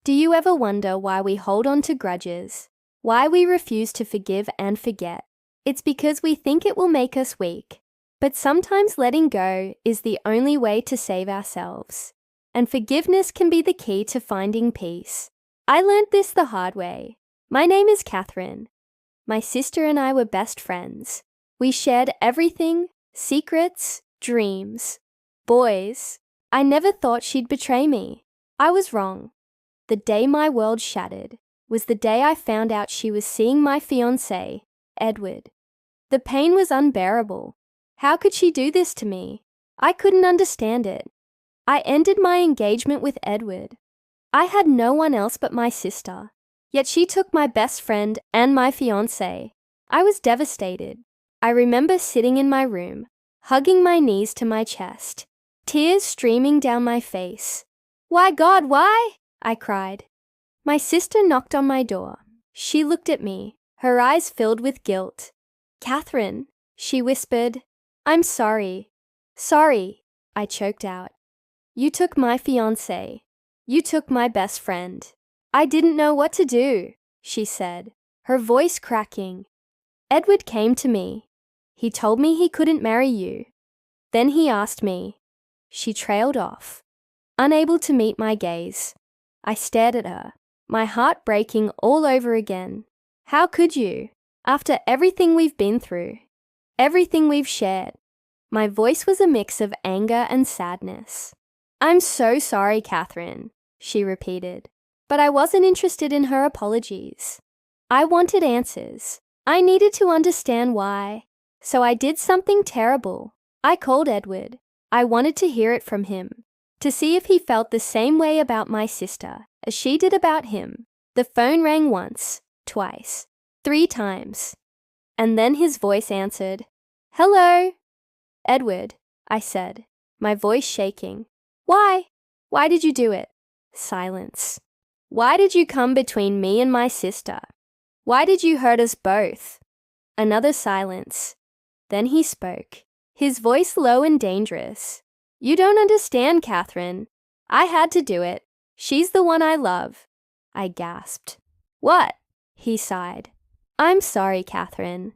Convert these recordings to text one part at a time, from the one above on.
Do you ever wonder why we hold on to grudges? Why we refuse to forgive and forget? It's because we think it will make us weak. But sometimes letting go is the only way to save ourselves. And forgiveness can be the key to finding peace. I learned this the hard way. My name is Catherine. My sister and I were best friends. We shared everything, secrets, dreams. Boys, I never thought she'd betray me. I was wrong. The day my world shattered was the day I found out she was seeing my fiance, Edward. The pain was unbearable. How could she do this to me? I couldn't understand it. I ended my engagement with Edward. I had no one else but my sister, yet she took my best friend and my fiance. I was devastated. I remember sitting in my room, hugging my knees to my chest, tears streaming down my face. "Why, God, why?" I cried. My sister knocked on my door. She looked at me, her eyes filled with guilt. "Catherine," she whispered, "I'm sorry." "Sorry," I choked out. "You took my fiancé. You took my best friend." "I didn't know what to do," she said, her voice cracking. "Edward came to me. He told me he couldn't marry you. Then he asked me." She trailed off, unable to meet my gaze. I stared at her, my heart breaking all over again. How could you? After everything we've been through, everything we've shared. My voice was a mix of anger and sadness. "I'm so sorry, Catherine," she repeated. But I wasn't interested in her apologies. I wanted answers. I needed to understand why. So I did something terrible. I called Edward. I wanted to hear it from him, to see if he felt the same way about my sister as she did about him. The phone rang once, twice, 3 times. And then his voice answered. "Hello?" "Edward," I said, my voice shaking. "Why? Why did you do it?" Silence. "Why did you come between me and my sister? Why did you hurt us both?" Another silence. Then he spoke, his voice low and dangerous. "You don't understand, Catherine. I had to do it. She's the one I love." I gasped. "What?" He sighed. "I'm sorry, Catherine.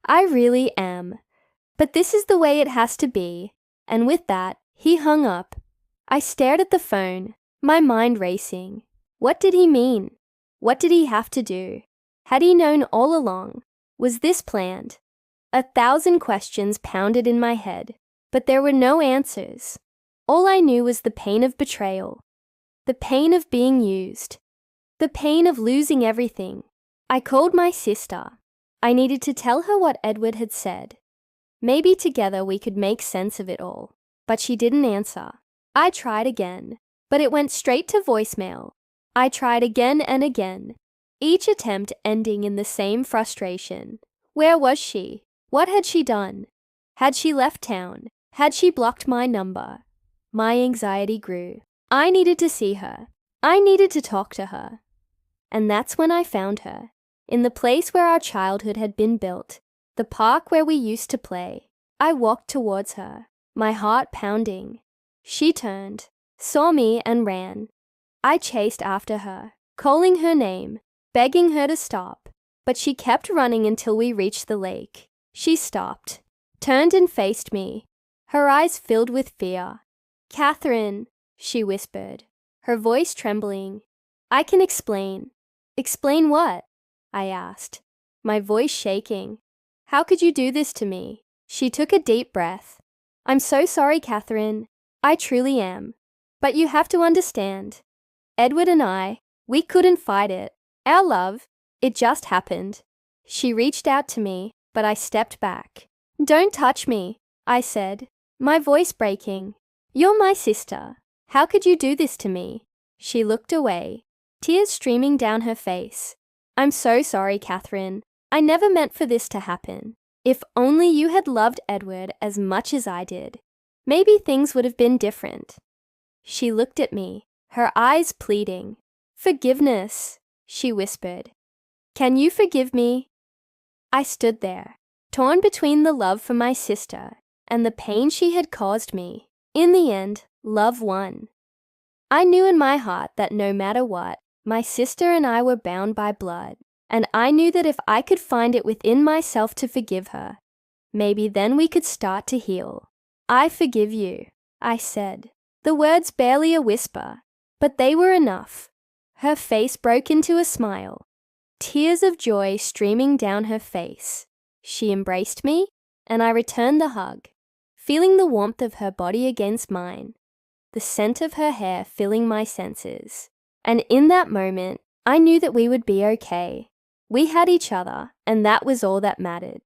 I really am. But this is the way it has to be." And with that, he hung up. I stared at the phone, my mind racing. What did he mean? What did he have to do? Had he known all along? Was this planned? 1,000 questions pounded in my head, but there were no answers. All I knew was the pain of betrayal, the pain of being used, the pain of losing everything. I called my sister. I needed to tell her what Edward had said. Maybe together we could make sense of it all. But she didn't answer. I tried again, but it went straight to voicemail. I tried again and again, each attempt ending in the same frustration. Where was she? What had she done? Had she left town? Had she blocked my number? My anxiety grew. I needed to see her. I needed to talk to her. And that's when I found her, in the place where our childhood had been built, the park where we used to play. I walked towards her, my heart pounding. She turned, saw me and ran. I chased after her, calling her name, begging her to stop. But she kept running until we reached the lake. She stopped, turned and faced me, her eyes filled with fear. "Catherine," she whispered, her voice trembling. "I can explain." "Explain what?" I asked, my voice shaking. "How could you do this to me?" She took a deep breath. "I'm so sorry, Catherine. I truly am. But you have to understand. Edward and I, we couldn't fight it. Our love, it just happened." She reached out to me, but I stepped back. "Don't touch me," I said, my voice breaking. "You're my sister. How could you do this to me?" She looked away, tears streaming down her face. "I'm so sorry, Catherine. I never meant for this to happen. If only you had loved Edward as much as I did. Maybe things would have been different." She looked at me, her eyes pleading. "Forgiveness," she whispered. "Can you forgive me?" I stood there, torn between the love for my sister and the pain she had caused me. In the end, love won. I knew in my heart that no matter what, My sister and I were bound by blood, and I knew that if I could find it within myself to forgive her, maybe then we could start to heal. "I forgive you," I said, the words barely a whisper, but they were enough. Her face broke into a smile, tears of joy streaming down her face. She embraced me, and I returned the hug, feeling the warmth of her body against mine, the scent of her hair filling my senses. And in that moment, I knew that we would be okay. We had each other, and that was all that mattered.